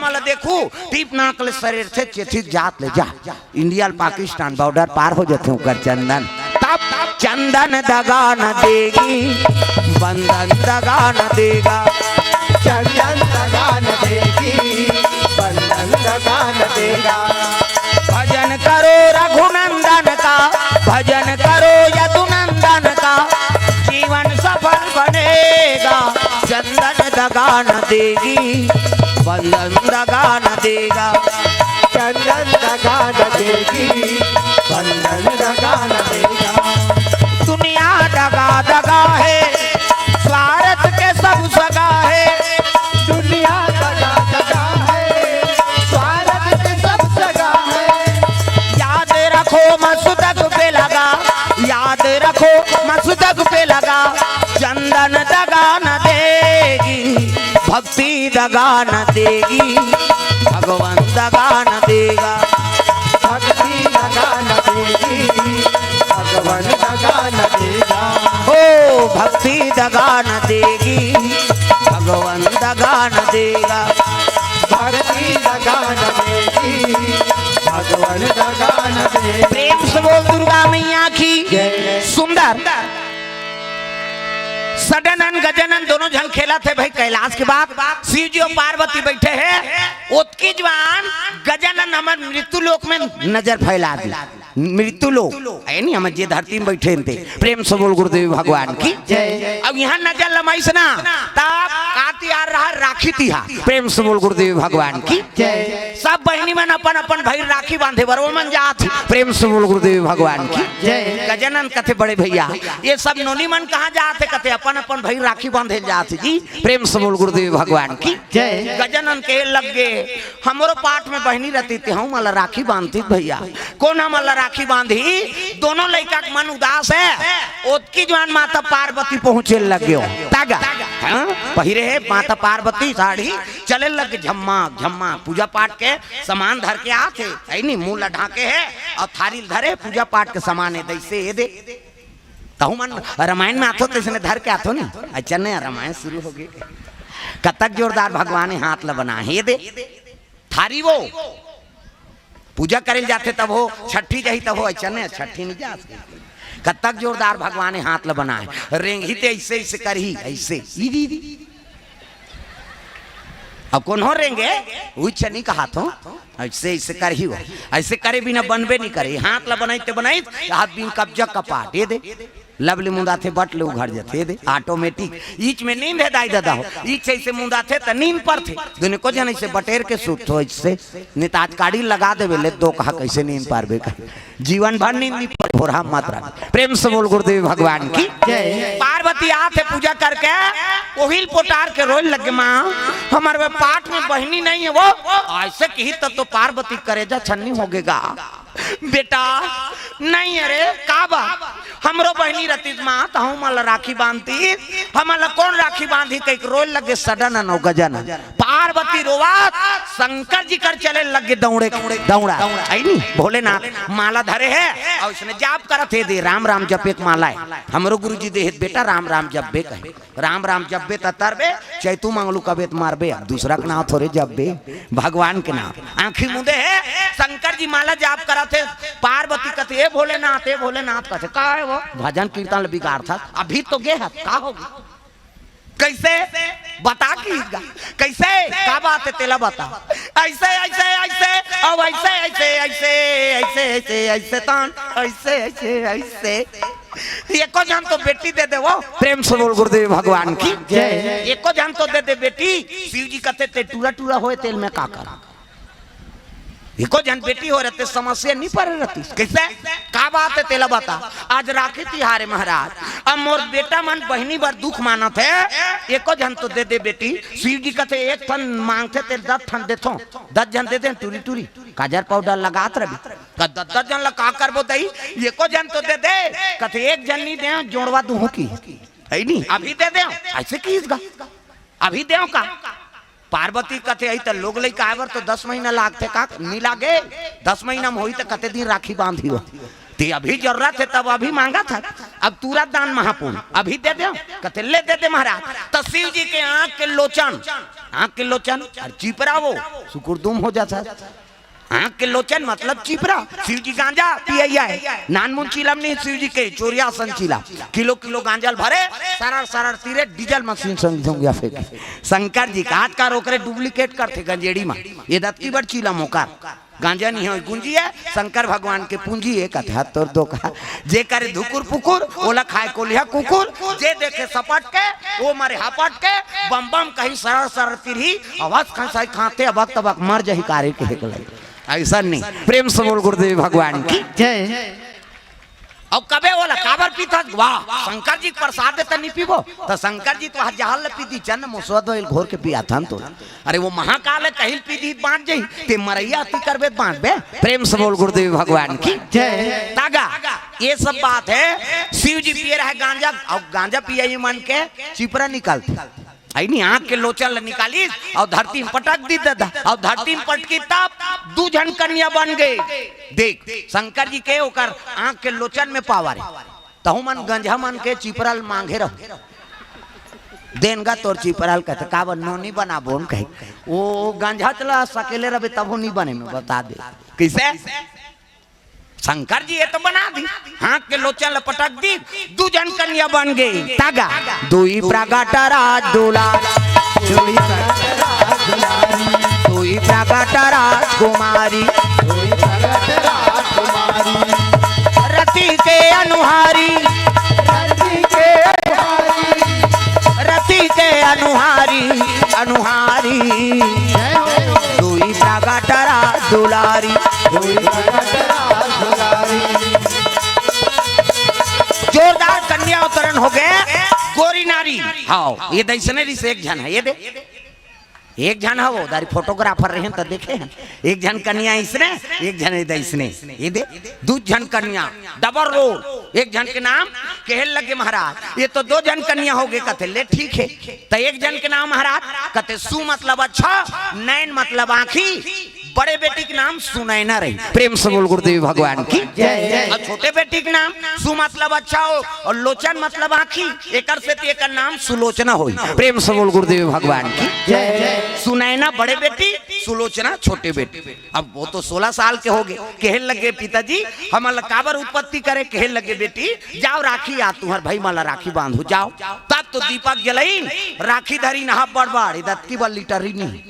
वाला देखू टीप नाकले शरीर से चेथी जात ले जा इंडिया पाकिस्तान बॉर्डर पार हो जाते कर चंदन तब चंदन दगा न देगी बंधन दगा न देगा चंदन दगा न देगी बंधन दगा न देगा। भजन करो रघुनंदन का भजन करो यदुनंदन का जीवन सफल बनेगा चंदन दगा न देगी बंधन दगा न देगा चंदन दगा न देगी बंधन दगा न देगा। दुनिया दगा दगा है स्वार्थ के सब सगा है दुनिया दगा दगा है स्वार्थ के सब सगा है। याद रखो मसुदक पे लगा याद रखो मसुदक पे लगा चंदन दगा न देगी भक्ति दगा न देगी भगवान दगा न देगा भक्ति दगा न देगी भगवान दगा न देगा। ओ भक्ति दगा न देगी भगवान दगा न देगा भक्ति दगा न देगी भगवान दगा न देगा। प्रेम से बोल दुर्गा मैया की सुंदर सडनन गजनन दोनों जन खेला थे भाई कैलाश के बाद शिव जी और पार्वती बैठे हैं उत्की जवान गजनन हमार मृत्यु लोक में नजर फैला दी मृत्यु लोक है नहीं हम जे धरती में बैठे थे प्रेम से बोल गुरुदेव भगवान की अब यहाँ नजर लमाई से ना तब काती आ रहा राखी तिहा प्रेम से बोल गुरुदेव भगवान की सब बहनी मन अपन अपन भाई राखी बांधे बरो मन जात प्रेम से बोल गुरुदेव भगवान की गजनन कथे बड़े भैया ये सब नोनी मन कहाँ जाते कथे अपन अपन भाई राखी बांधे जाते जी प्रेम से बोल गुरुदेव भगवान की गजनन के लग गए हमारो पाठ में बहनी रहती थी हम मला राखी बांधती भैया कौन हमला राखी बांधी दोनों लड़का का मन उदास है ओतकी जवान माता पार्वती पहुंचे लग गयो तागा पहिरे है माता पार्वती साड़ी चले लग झम्मा झम्मा पूजा पाठ के सामान धर के आते है नहीं मुंह लढ़ा के है और थारी धरे पूजा पाठ के सामान है दैसे ये दे कहूँ मन रामायण में आतो तो इसने धर के आतो नहीं अच्छा नहीं रामायण शुरू हो गई कतक जोरदार भगवान ने हाथ लबना हे दे थारी वो पूजा करे जाते तब हो छठी जही तब हो अच्छा नहीं छठी नहीं जा कतक जोरदार भगवान ने हाथ लबना है रेंगी ते ऐसे ऐसे करही ऐसे अब कौन हो रेंगे वही चनी का हाथ हो ऐसे ऐसे करही हो ऐसे करे बिना बनबे नहीं करे हाथ ला बनाई बनाई हाथ बिन कब्जा कपाट ये दे लवली मुंदा थे बट ले उघड़ जाते दे ऑटोमेटिक ईच में नींद है दाई दादा हो ईच ऐसे मुंदा थे तो नींद पर थे दुनिया को जन ऐसे बटेर के सूत हो इससे निताज काड़ी लगा दे ले दो कहा कैसे नींद पार बे जीवन भर नींद नहीं पर भोरा मात्रा प्रेम से बोल गुरुदेव भगवान की पार्वती आते पूजा करके ओहिल पोटार के रोल लगे माँ हमारे पाठ में बहनी नहीं है वो ऐसे की तो पार्वती करेजा छन्नी हो गएगा बेटा नहीं अरे काबा हमरो बहनी रतीज माँ तो हम राखी बांधती हमारा कौन राखी बांधी कई रोल लगे सडन नौ गजन पार्वती रोवात शंकर जी कर चले लगे दौड़े दौड़ा आई नहीं भोलेनाथ माला धरे है और उसने जाप करत है दे राम राम जप एक माला है हमरो गुरु जी दे बेटा राम राम जप बे कहे राम राम जप बे तरबे चैतू मांगलू कबे मारबे दूसरा के नाम थोड़े जप बे भगवान के नाम आंखी मुदे है शंकर जी माला जाप करत है पार्वती कहते ए भोलेनाथ कहते का है वो भजन कीर्तन बिगाड़ था अभी तो गे है का होगी कैसे बता की कैसे का बात है तेला बता ऐसे ऐसे ऐसे अब ऐसे ऐसे ऐसे ऐसे ऐसे ऐसे तान ऐसे ऐसे ऐसे एको जान तो बेटी दे दे वो प्रेम से बोल गुरुदेव भगवान की एको जान तो दे दे बेटी शिव जी कहते ते टूरा टूरा होए तेल में का करा एको जन बेटी हो रहते समस्या नहीं पर रहती कैसे का बात है तेला बता आज राखी तिहारे महाराज अब मोर बेटा मन बहनी बार दुख माना थे एको जन तो दे दे बेटी शिव जी कहते एक थन मांगते ते 10 थन देथो 10 जन दे दे टूरी टूरी काजर पाउडर लगात रही 10 जन ला का करबो दई एको जन तो दे दे कहते एक जन नहीं दे जोड़वा दूं की है नहीं अभी दे दे ऐसे कीसगा अभी देओ का पार्वती कथे आई तो लोग लई कावर तो 10 महीना लागते का नहीं लागे 10 महीना में होई तो कते दिन राखी बांधी हो ते अभी जरूरत है तब अभी मांगा था अब तुरंत दान महापुण्य अभी दे दे कहते ले दे दे महाराज। तो शिव जी के आंख के लोचन और चिपरा वो सुकुरदुम हो जाता। आंख के लोचन मतलब चिपरा। शिव जी गांजा पिया है नानमुन चिलम नहीं शिव जी के चोरियासन चिला किलो गांजा भरे सारा तीरे डीजल मशीन समझूंगा फेंके। शंकर जी का हाथ का रोकरे डुप्लीकेट करते गंजेड़ी में ये दत्ती बड़ चिला मौका गांजा नहीं है गुंजी है शंकर भगवान के पूंजी है कथा तोर दो का जे करे धुकुर पुकुर ओला खाए कोलिया कुकुर जे देखे सपट के वो मारे हापट के बम बम कहीं सरर तिरही आवाज खाई खाते अबक तबक मर जही कार्य के ऐसा नहीं। प्रेम से बोल गुरुदेव भगवान की जय। अब कबे बोला काबर पीता वाह शंकर जी प्रसाद देता नहीं पीबो तो शंकर जी तो जहाल पीती चन्न मुसवद घोर के पिया था तो अरे वो महाकाल है कहीं पीती बांट जाई ते मरैया अति करबे बांट बे। प्रेम से बोल गुरुदेव भगवान की जय। तागा ये सब बात है। शिव जी पिए रहे गांजा और गांजा पिया ये मन के चिपरा निकालते आई नहीं आंख के लोचन निकाली और धरती में पटक दी दादा और धरती में पटकी तब 2 जन कन्या बन गए। देख शंकर जी के ओकर आंख के लोचन में पावर है तहु मन गंजा मन के चिपरल मांगे रहो देनगा तोर चिपरल कहते काबर नोनी बना बोन कहे वो गंजा चला सकेले रहे तब नहीं बने में बता दे कैसे शंकर जी ये तो बना दी हाथ के लोचन लपटक दी 2 जन कन्या बन गई। तागा दुई प्रगट राजकुमारी रति के अनुहारी दुई प्रगट दुलारी जोरदार कन्या अवतरण हो गए गोरी नारी। हाँ ये दैसनेरी से एक जन है ये दे एक जन है वो दारी फोटोग्राफर रहे तो देखे हैं एक जन कन्या इसने एक जन दैसने ये दे 2 जन कन्या डबल रोल एक जन के नाम कहल लगे महाराज ये तो 2 जन कन्या हो गए कहते ले ठीक है तो एक जन के नाम महाराज कहते सु मतलब अच्छा नैन मतलब आँखी बड़े बेटी के नाम सुनैना रही। प्रेम से बोल गुरुदेव भगवान की जय। और छोटे बेटी के नाम सु मतलब अच्छा हो और लोचन मतलब आँखी एकर से एकर नाम सुलोचना हो। प्रेम से बोल गुरुदेव भगवान की जय। सुनैना बड़े बेटी सुलोचना छोटे बेटी। अब वो तो 16 साल के हो गए कहल लगे पिताजी हम काबर उत्पत्ति करे कहल लगे बेटी जाओ राखी आ तुम्हार भाई माला राखी बांधो जाओ तब तो दीपक जलाई राखी धरी नहा बड़बड़ दत्ती बल लीटरी नहीं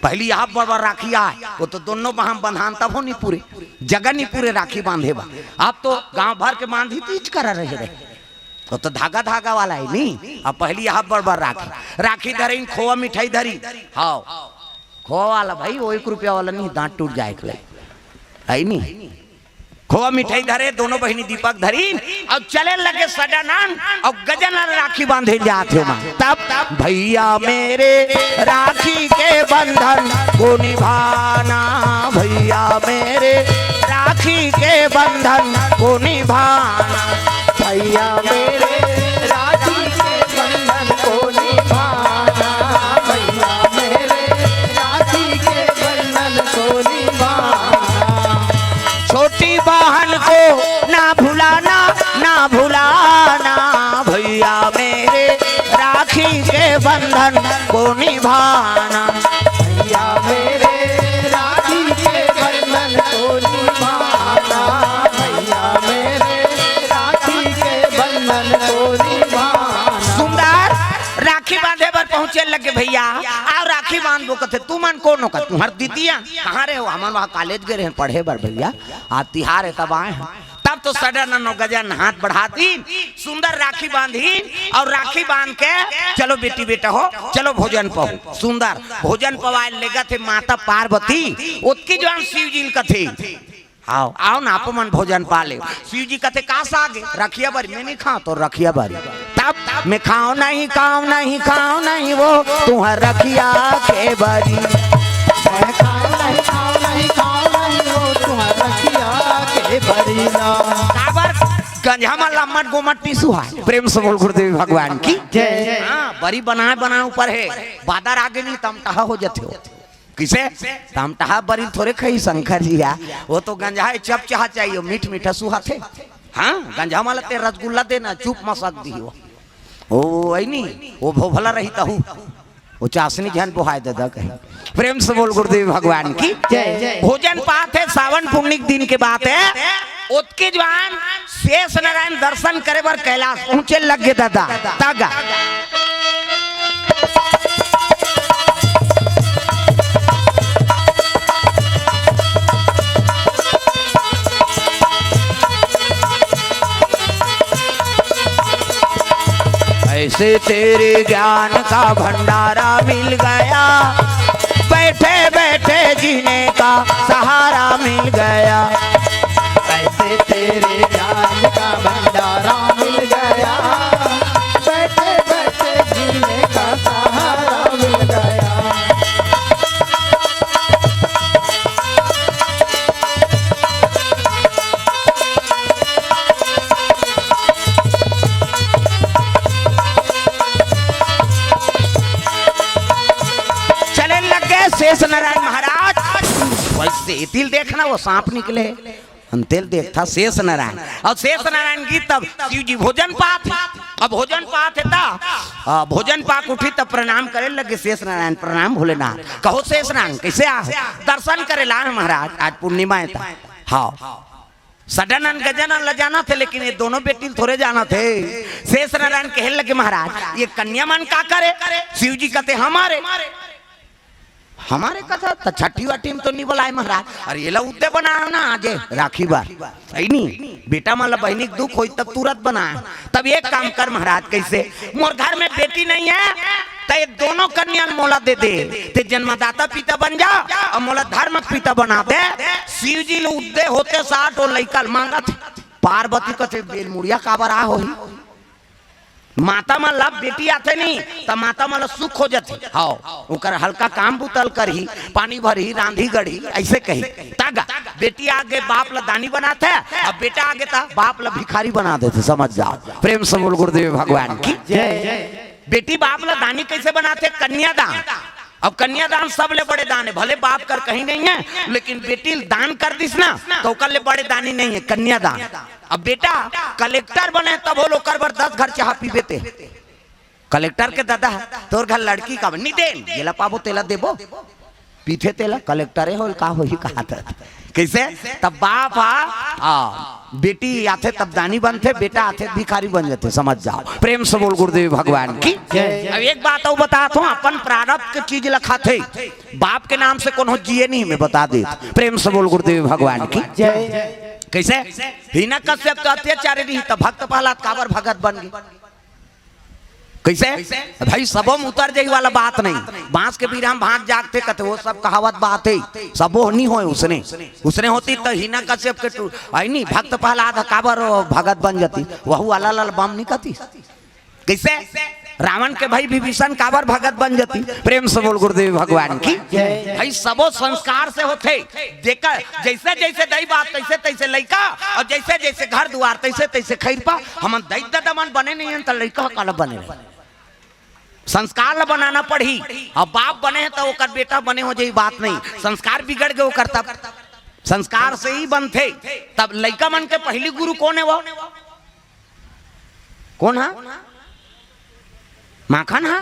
पहली आप बड़बड़ राखी आए वो तो दोनों बहन बंधान तब हो नहीं पूरे जगह नहीं पूरे राखी बांधे बा आप तो गांव भर के बांधी तीज करा रहे वो तो धागा वाला है नहीं। अब पहली आप बड़बड़ राखी धरी खोआ मिठाई धरी हाँ खोआ वाला भाई वो 1 रुपया वाला नहीं दांत टूट जाए है नहीं खोआ मिठाई धरे दोनों बहनी दीपक धरी और चले लगे सजानन और गजन राखी बांधे जाते हो तब भैया मेरे राखी के बंधन को निभाना भैया मेरे राखी के बंधन को निभाना भैया मेरे राखी के बंधन को निभाना भैया मेरे राखी के बंधन को निभाना छोटी बहन को ना भुलाना भैया मेरे राखी के बंधन को निभाना भैया मेरे राखी के बंधन को निभाना भैया मेरे राखी के बंधन को निभाना। सुंदर राखी बांधे पर पहुंचे लगे भैया और राखी बांध वो कहते तू मन कौन होगा तुम्हार दीदिया कहाँ रहे हो हमारे वहाँ कॉलेज गए रहे पढ़े बर भैया आज तिहार है तब आए हैं तब तो सडन गजन हाथ बढ़ाती सुंदर राखी बांधी और राखी बांध के चलो बेटी बेटा हो चलो भोजन पाओ सुंदर भोजन पवाए लेगा थे माता पार्वती उसकी जवान शिव जी कथे आओ आओ ना आप मन भोजन पा ले शिव जी कहते काश आगे रखिया बारी मैं नहीं खाओ तो रखिया बारी तब मैं खाओ नहीं वो तुम्हार रखिया के बारी मैं खाओ नहीं वो तुम्हार रखिया के बारी काबर गंजा में लम्मट गोमट टीसू है। प्रेम से बोल गुरुदेव भगवान की जय। हाँ बड़ी बनाए ऊपर है बादर आगे नहीं तमटहा हो जाते हो किसे तमटहा बड़ी थोड़े खाई शंकर जी वो तो गंजा है चप चाह चाहिए मीठ मीठा सुहा थे हाँ गंजा माला ते रसगुल्ला देना चुप मसक दी ओ आई नहीं वो भोभला रही तहु वो चाशनी झन बुहाय दादा कहे। प्रेम से बोल गुरुदेव भगवान की जय। भोजन पात है सावन पुण्यिक दिन के बात है। उसके जवान शेष नारायण दर्शन करे बर कैलाश पहुंचे लग गए दादा तागा ऐसे तेरे ज्ञान का भंडारा मिल गया बैठे बैठे जीने का सहारा मिल गया। ऐसे तेरे ज्ञान का भंडारा मिल गया बैठे बैठे जीने का सहारा मिल गया। शेष नारायण महाराज वैसे तिल देखना वो सांप निकले तेल देखता शेष नारायण और शेष नारायण की तब शिव जी भोजन पात अब भोजन पात है ता भोजन पाक उठी तब प्रणाम करे लगे शेष नारायण प्रणाम भोलेनाथ कहो शेष नारायण कैसे आ दर्शन करे ला महाराज आज पूर्णिमा है था हाँ सदानंद गजानन ल जाना थे लेकिन ये दोनों बेटी थोड़े जाना थे। शेष नारायण कहे लगे महाराज ये कन्या मन का करे शिव जी कहते हमारे कथा तो छठी वाटी में तो नहीं बुलाए महाराज अरे ये लोग उद्दे बनाया ना आज राखी बार सही नहीं बेटा माला बहनी दुख हो तब तुरंत बनाया। तब एक काम कर महाराज कैसे मोर घर में बेटी नहीं है तो ये दोनों कन्या मोला दे दे ते जन्मदाता पिता बन जा और मोला धर्म पिता बना दे। शिव जी लोग उद्दे होते 60 और लड़का मांगा थे पार्वती कथे बेल मुड़िया काबर आ हो माता में लब बेटी आते नहीं तो माता में सुख हो जाती हाँ उकर हल्का काम बुतल कर ही पानी भरी रांधी गढ़ी ऐसे कही तागा बेटी आगे बाप ला दानी बनाते अब बेटा आगे था बाप ला भिखारी बना देते समझ जाओ। प्रेम से बोल गुरुदेव भगवान की जय। बेटी बाप ला दानी कैसे बनाते कन्यादान अब कन्यादान सब ले बड़े दान है भले बाप कर कहीं नहीं है लेकिन बेटी दान कर दिस ना तो कल ले बड़े दानी नहीं है कन्यादान। अब बेटा कलेक्टर बने तब वो लोग कर 10 घर चाह पी बेते कलेक्टर के दादा तोर घर लड़की का नहीं दे ये ला पाबो तेला देबो पीछे तेला कलेक्टरे हो का हो ही कहा था कैसे तब बाप बेटी आते तब दानी बनते बेटा आते भिखारी बन जाते समझ जाओ। प्रेम से बोल गुरुदेव भगवान की अब एक बात और बताता हूँ अपन प्रारब्ध की चीज लखा थे बाप के नाम से कौन जिए नहीं मैं बता दे। प्रेम से बोल गुरुदेव भगवान की कैसे हिना कश्यप तो अत्याचारी रही तब भक्त प्रहलाद काबर भगत बन गए कैसे भाई सबो में उतर जाई वाला बात नहीं बांस के बीर हम भाग जागते कहते वो सब कहावत बात है सबो नहीं होए उसने होती तो हिना कश्यप के आई नहीं भक्त प्रहलाद काबर भगत बन जाती वहू अलाल बम नहीं कहती कैसे रावण के भाई विभीषण काबर भगत बन जाती। प्रेम से बोल गुरुदेव भगवान की भाई सबो संस्कार से होते देखा जैसे जैसे दई बात तैसे तैसे लड़का और जैसे जैसे घर द्वार तैसे तैसे खैरपा हम दई दमन बने नहीं तो लड़का काला बने संस्कार ला बनाना पड़ी अब बाप बने हैं तो ओकर बेटा बने हो जाई बात नहीं संस्कार बिगड़ गए ओकर तब संस्कार से ही बनते तब लड़का मन के पहली गुरु कौन है वो कौन है माखन है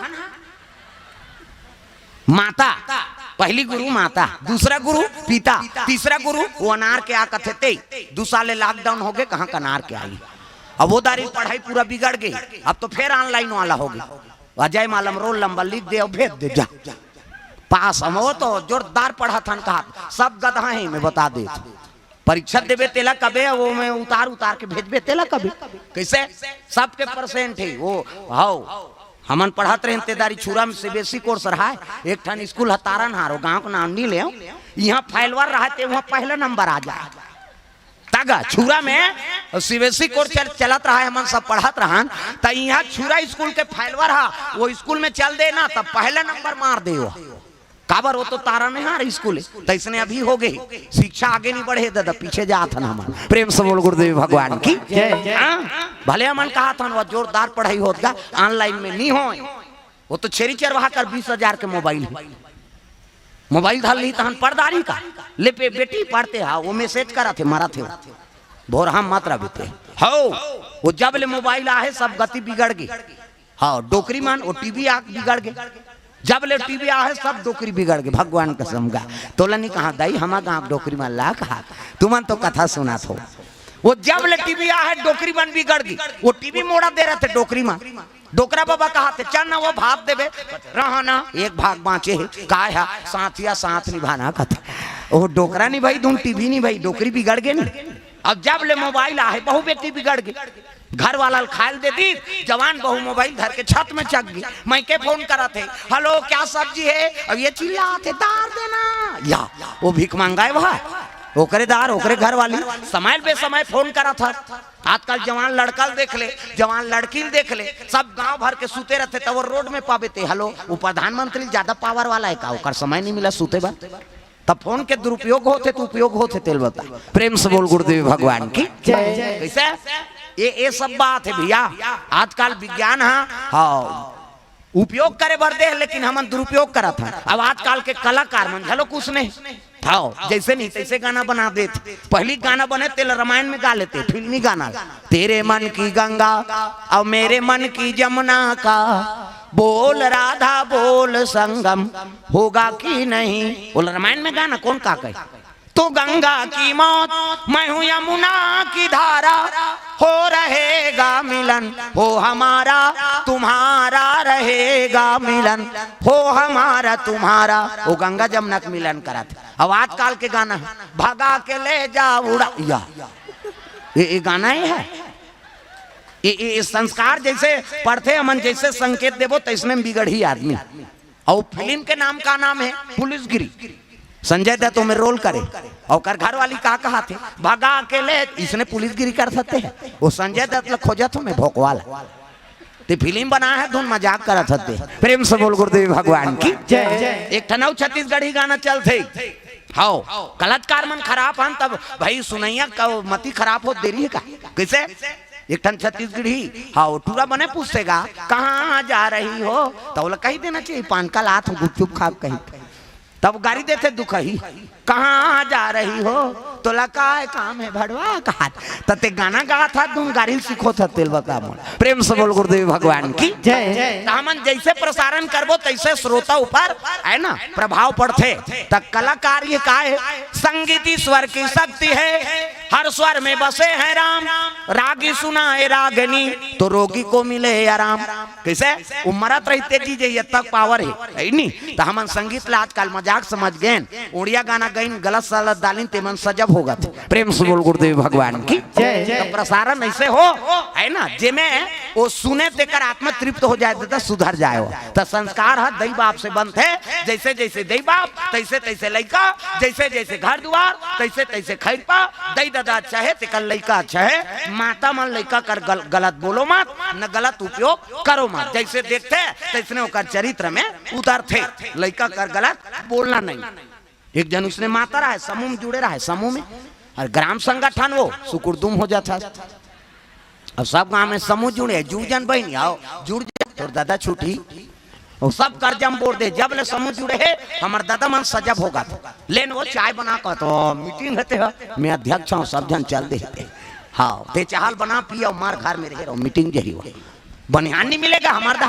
माता पहली गुरु माता दूसरा गुरु पिता तीसरा गुरु वो अनार के आ कथे ते 2 साल लॉकडाउन हो गए कहाँ का अनार के आई अब वो दारी पढ़ाई पूरा बिगड़ गई अब तो फिर ऑनलाइन वाला हो गई अजय मालम रोल नंबर लिख दे और भेज दे जा पास हम वो तो जोरदार पढ़ा था कहा सब गधा है मैं बता दे परीक्षा देवे तेला कबे वो मैं उतार के भेजबे तेला कबे कैसे सबके परसेंट है वो हाउ हमन पढ़ाते रहे तेदारी छुरा में सीबीएसई कोर्स रहा है एक ठन स्कूल तारन हारो गांव का नाम नहीं ले यहाँ फाइलवर रहते वहाँ पहला नंबर आ जाए तागा छुरा में सीबीएसई कोर्स चलत रहा है हमन सब पढ़त रहा तो यहाँ छुरा स्कूल के फाइलवर हा वो स्कूल में चल दे ना तब पहला नंबर मार दे वो काबर वो तो तारा में हार स्कूल तो इसने अभी हो गई शिक्षा आगे नहीं बढ़े दादा पीछे जा था ना प्रेम से बोल गुरुदेव भगवान की भले हमन कहा था वो जोरदार पढ़ाई होता ऑनलाइन में नहीं हो वो तो छेरी चरवाहा कर 20,000 के मोबाइल धर ली तहन पर्दारी का ले पे बेटी पढ़ते हा वो मैसेज करा थे मारा थे भोर हम मात्रा बीते हो वो जब ले मोबाइल आए सब गति बिगड़ गई। हाँ डोकरी मान वो टीवी आग बिगड़ गए, जब ले टीवी आए सब डोकरी बिगड़ गए। भगवान कसम का तोला नहीं कहा दाई हमा गाँव डोकरी मान ला कहा तुमन तो कथा सुना थो। वो जब ले टीवी आए डोकरी मान बिगड़ गई, वो टीवी मोड़ा दे रहे थे डोकरी मान। डोकरा बाबा कहा थे चल ना वो भाग देवे रहना एक भाग बाँचे है का है साथिया साथ निभाना कथा। वो डोकरा नहीं भाई तुम टीवी नहीं भाई डोकरी बिगड़ गए नहीं। अब जब ले मोबाइल आए बहु बेटी बिगड़ गई, घर वाला खाल दे दी, जवान बहु मोबाइल धर के छत में चक गई। मैं के फोन करा थे हेलो क्या सब्जी है, अब ये चिल्लाते दार देना या वो भीख मांगाए वहा ओकरे दार ओकरे घर वाली समय बेसमय फोन करा था। आजकल जवान लड़का देख ले जवान लड़की देख ले सब गांव भर के सूते रहते तब वो रोड में पावे थे हेलो वो प्रधानमंत्री ज्यादा पावर वाला है का ओकर समय नहीं मिला सूते बा तब फोन के दुरुपयोग होते तो उपयोग होते तेल बता। प्रेम से बोल गुरुदेव भगवान की कैसे ये सब बात है भैया। आजकल विज्ञान हाँ उपयोग करे बरदे है लेकिन हम दुरुपयोग करा था। अब आजकल के कलाकार मन झलो कुछ नहीं था जैसे नहीं तैसे गाना बना देते। पहली गाना बने तेल रामायण में गा लेते फिल्मी गाना तेरे मन की गंगा और मेरे मन की जमुना का बोल राधा बोल संगम होगा कि नहीं। बोल रामायण में गाना कौन का कहे तो गंगा की मौत मैं हूँ यमुना की धारा हो रहेगा मिलन हो हमारा तुम्हारा रहेगा मिलन हो हमारा तुम्हारा। वो गंगा जमुना का मिलन करा था। अब आजकल के गाना भगा के ले जा उड़ा या ये गाना ही है। ये संस्कार जैसे पढ़ते अमन जैसे संकेत देवो तो इसमें बिगड़ ही आदमी। और फिल्म के नाम का नाम है पुलिसगिरी। संजय दत्त में रोल करे और घर वाली का कहा थे भगा के ले इसने पुलिसगिरी कर सकते हैं। वो संजय दत्त खोजा तो मैं भोकवाल ते फिल्म बना है धुन मजाक कर सकते। प्रेम से बोल गुरुदेव भगवान की जय। एक ठनऊ छत्तीसगढ़ी गाना चलते हाँ कलाकार मन खराब हन तब भाई सुनैया का मती खराब हो देरी है का कैसे एक ठन छत्तीसगढ़ी हाँ टूरा बने पूछेगा कहाँ जा रही हो तो बोला कही देना चाहिए पान का लात गुपचुप खा कहीं तब गाड़ी देते दुखही कहाँ जा रही हो तो लका काम है भड़वा कहा तते गाना गा था तुम गाड़ी सीखो था तेल बता मोल। प्रेम से बोल गुरुदेव भगवान की जय। हमन जैसे प्रसारण करबो तैसे श्रोता ऊपर है ना प्रभाव पड़ते तब कलाकार ये का है संगीत ईश्वर की शक्ति है हर स्वर में बसे हैं राम रागी सुनाए रागनी तो रोगी को मिले आराम। कैसे उमरत रहते जी ये तक पावर है नहीं तो हमन संगीत ला आजकल मजाक समझ गए उड़िया गाना गईन गलत सलत डालिन ते मन सजब होगा। प्रेम से बोल गुरुदेव भगवान की जय। प्रसारण ऐसे हो है ना जेमे वो सुने देकर आत्मा तृप्त हो जाए तो सुधर जाए तो संस्कार है दई बाप से बनते जैसे जैसे दई बाप तैसे तैसे लड़का जैसे जैसे घर द्वार तैसे तैसे खैरपा दई दादा अच्छा है तेकर लड़का अच्छा है माता मन लड़का कर गलत बोलो मत न गलत उपयोग करो मत जैसे देखते तैसने होकर चरित्र में उतरते लड़का कर गलत बोलना नहीं। एक जन उसने माता रहा है समूह में जुड़े रहा है समूह में और ग्राम संगठन वो सुकुरदुम हो जाता। अब सब गांव में समूह जुड़े जुड़जन बहन आओ जुड़ जा और दादा छुट्टी और सब कर जम बोल दे जब ले समूह जुड़े है हमार दादा मन सजब होगा लेन वो चाय बना कर तो मीटिंग होते है मैं अध्यक्ष हूँ सब जन चल दे हाँ ते चाहल बना पिया मार घर में रहे मीटिंग जही हो बनिहान नहीं मिलेगा हमारे